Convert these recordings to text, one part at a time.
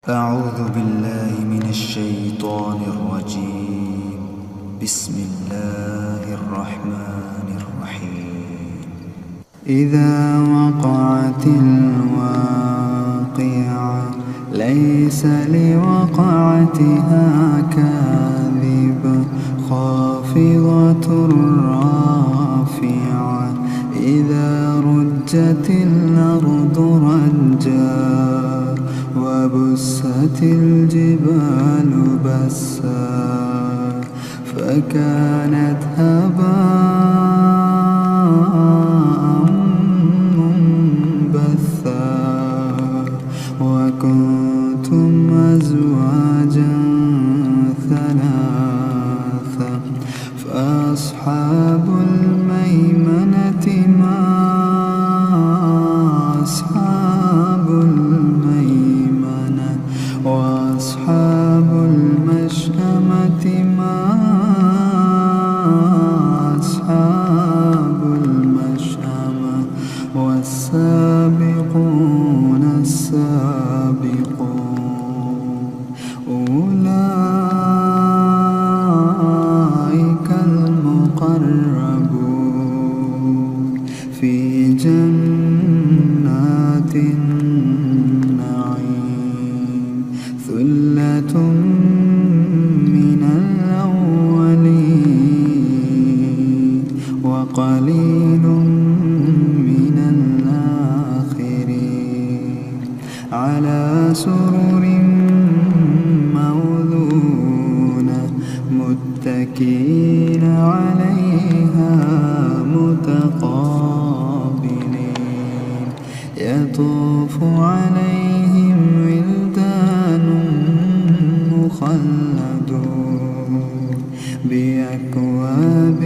أعوذ بالله من الشيطان الرجيم. بسم الله الرحمن الرحيم. إذا وقعت الواقعة ليس لوقعتها كاذبة خافضة رافعة إذا رجت الأرض رجا وبست الجبال بسا فكانت هباء منبثا وكنتم أزواجا ثلاثا فأصحاب الميمنة ما أصحاب الميمنة وأصحاب المشأمة ما أصحاب المشأمة والسابقون السابقون أولئك المقربون في جنات النعيم ثلة من الأولين وقليل من الآخرين على سرر موضونة متكئين عليها متقابلين يطوف عليهم ولدان مخلدون بأكواب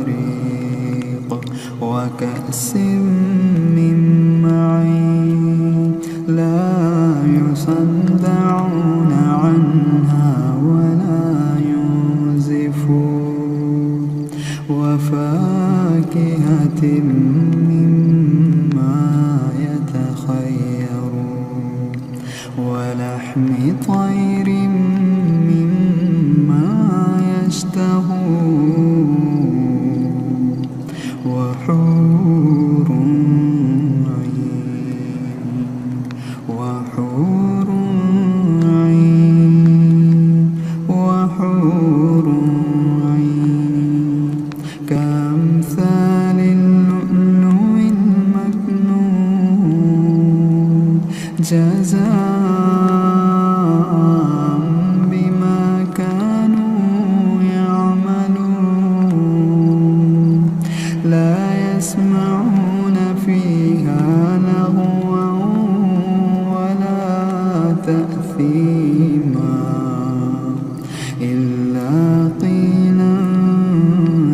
وأباريق وكأس من معين لا يصدعون عنها ولا ينزفون وفاكهة مما يتخيرون ولحم طير مما يشتهون وحور عين كأمثال اللؤلؤ المكنون جزاء بما كانوا يعملون لا يسمعون فيها لغوا ولا تأثيما إلا قيلا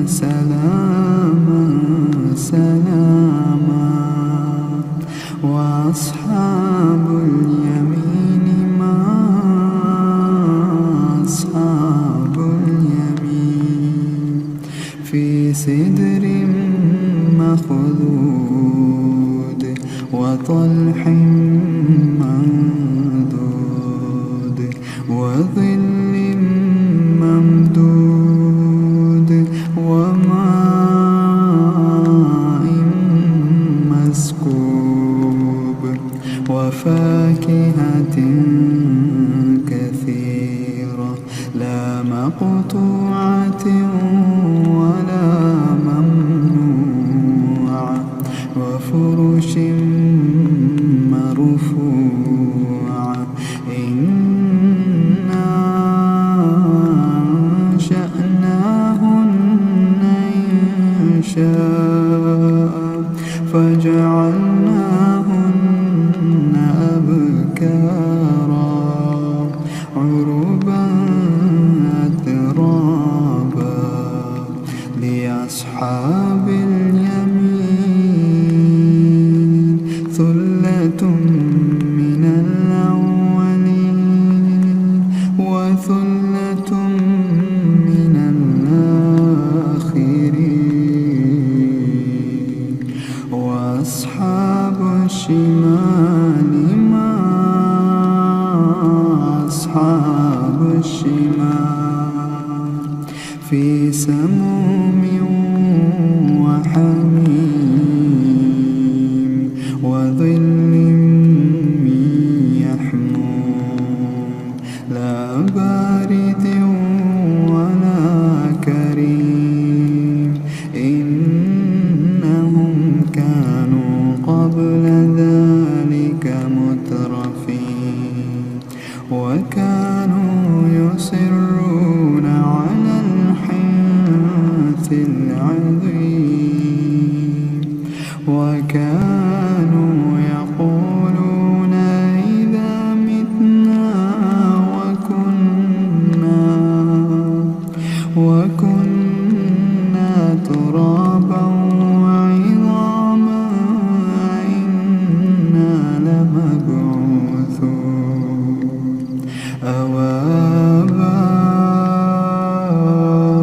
سلاما سلاما وأصحاب اليمين ما أصحاب اليمين في سدر مخضود وطلح ممدود وظل ممدود وماء مسكوب وفاكهة كثيرة لا مقطوعة ولا ممنوعة وفرش مرفوعة إنا أنشأناهن إنشاء فجعلناهن أبكارا عربا أترابا يصرون على الحنث العظيم وكانوا يقولون إذا متنا وكنا ترابا وعظاما إنا لمبعوثون أو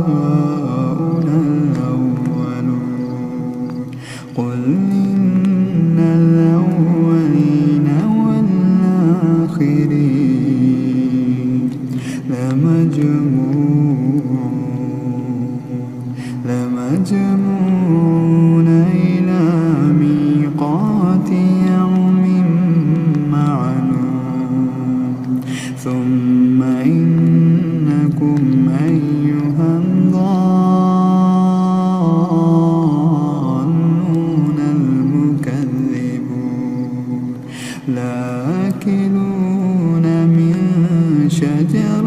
آباؤنا الأولون قل إن الأولين والآخرين لمجموعون إلى ميقات يوم معلوم ثم إنكم أيها الضالون المكذبون لآكلون من شجر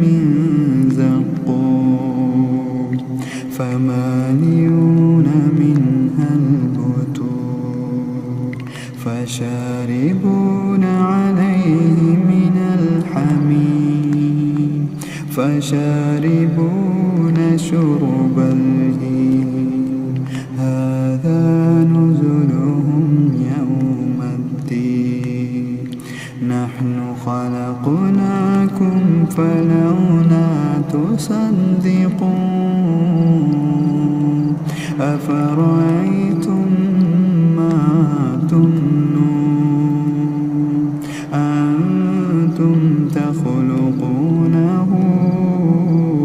من زقوم فمالئون منها البطون فشاربون عليه من الحميم فشاربون شرب الهيم هذا نزلهم يوم الدين نحن خلقناكم فلولا تصدقون أفرأيتم ما تمنون أنتم تخلقونه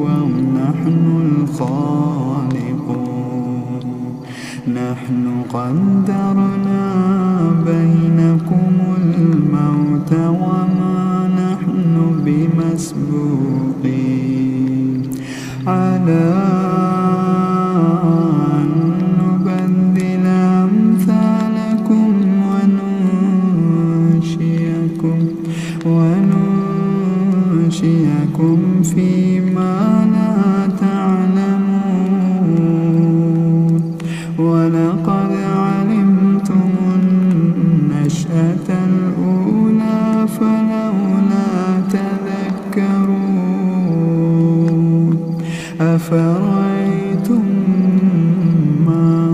أم نحن الخالقون نحن قدرنا بينكم الموت وما نحن بمسبوقين على أن نبدل أمثالكم وننشئكم فيما لا تعلمون ولقد علمتم النشأة الأولى فلولا تذكرون أفرأيتم ما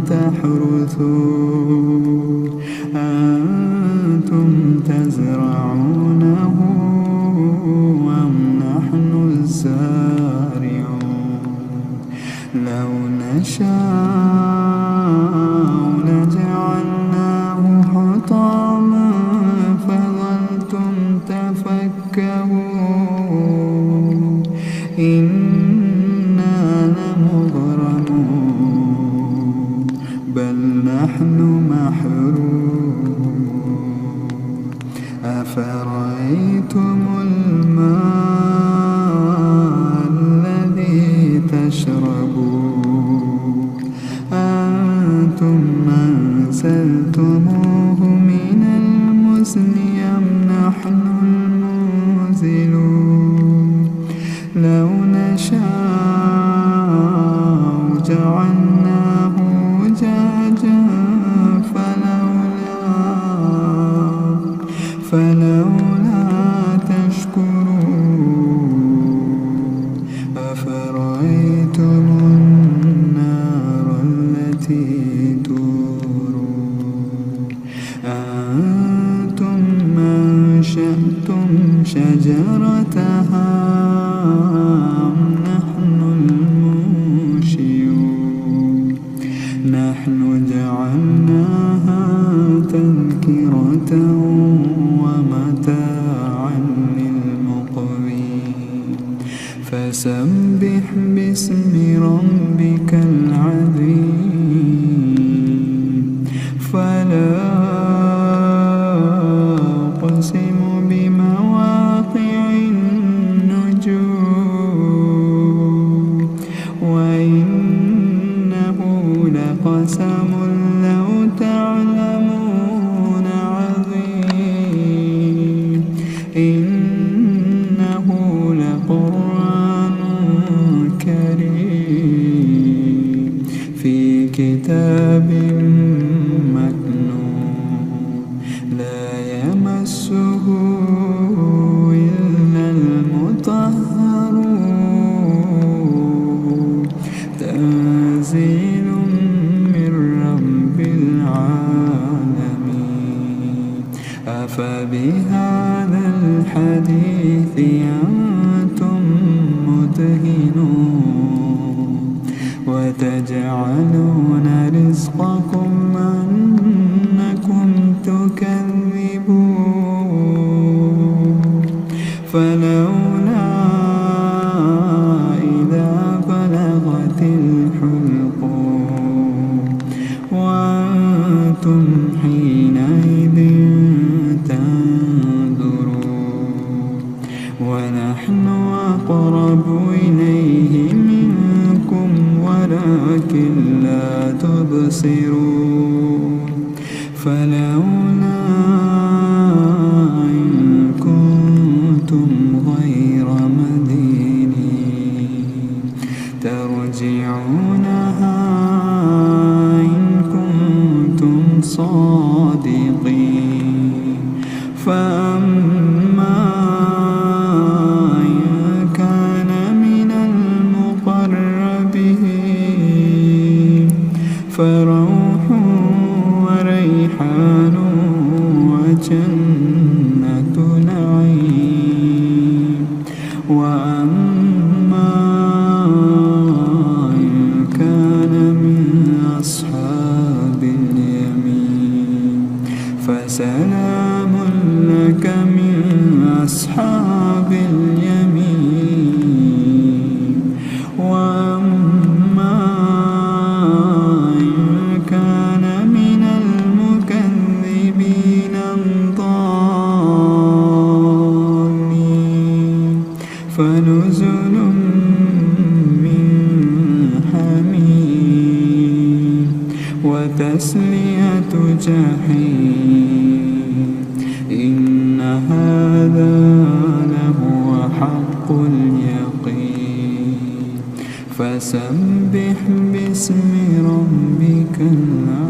تحرثون أنتم تزرعونه أم نحن الزارعون لو نشاء لجعلناه حطاما فظلتم تفكهون إنا لمغرمون بل نحن محرومون أفرأيتم الماء الذي تشربون أنتم أنزلتموه من المزن أم نحن المنزلون لو نشاء جعلناه أجاجا فلولا تشكرون أفرأيتم النار التي تورون أنتم أنشأتم شجرتها أم نحن المنشئون نحن جعلناها تذكرة ومتاعا للمقوين فسبح باسم ربك العظيم فلا أقسم بمواقع النجوم يمسه إلا المطهرون تنزيل من رب العالمين أفبهذا الحديث أنتم مدهنون وتجعلون رزقكم أنكم تكذبون فلولا إذا بلغت الحلقوم وأنتم حينئذ تنظرون ونحن أقرب إليه منكم ولكن لا تبصرون فلولا إن كنتم غير مدينين ترجعونها إن كنتم صادقين فأما إن كان من المقربين فروح وريحان وجنة نعيم وأما إن كان من أصحاب اليمين فسلام لك من أصحاب اليمين وأما إن كان من المكذبين الضالين فنزل من حميم وتسلية جحيم إن هذا لهو حق اليقين فسبح باسم ربك الأعلى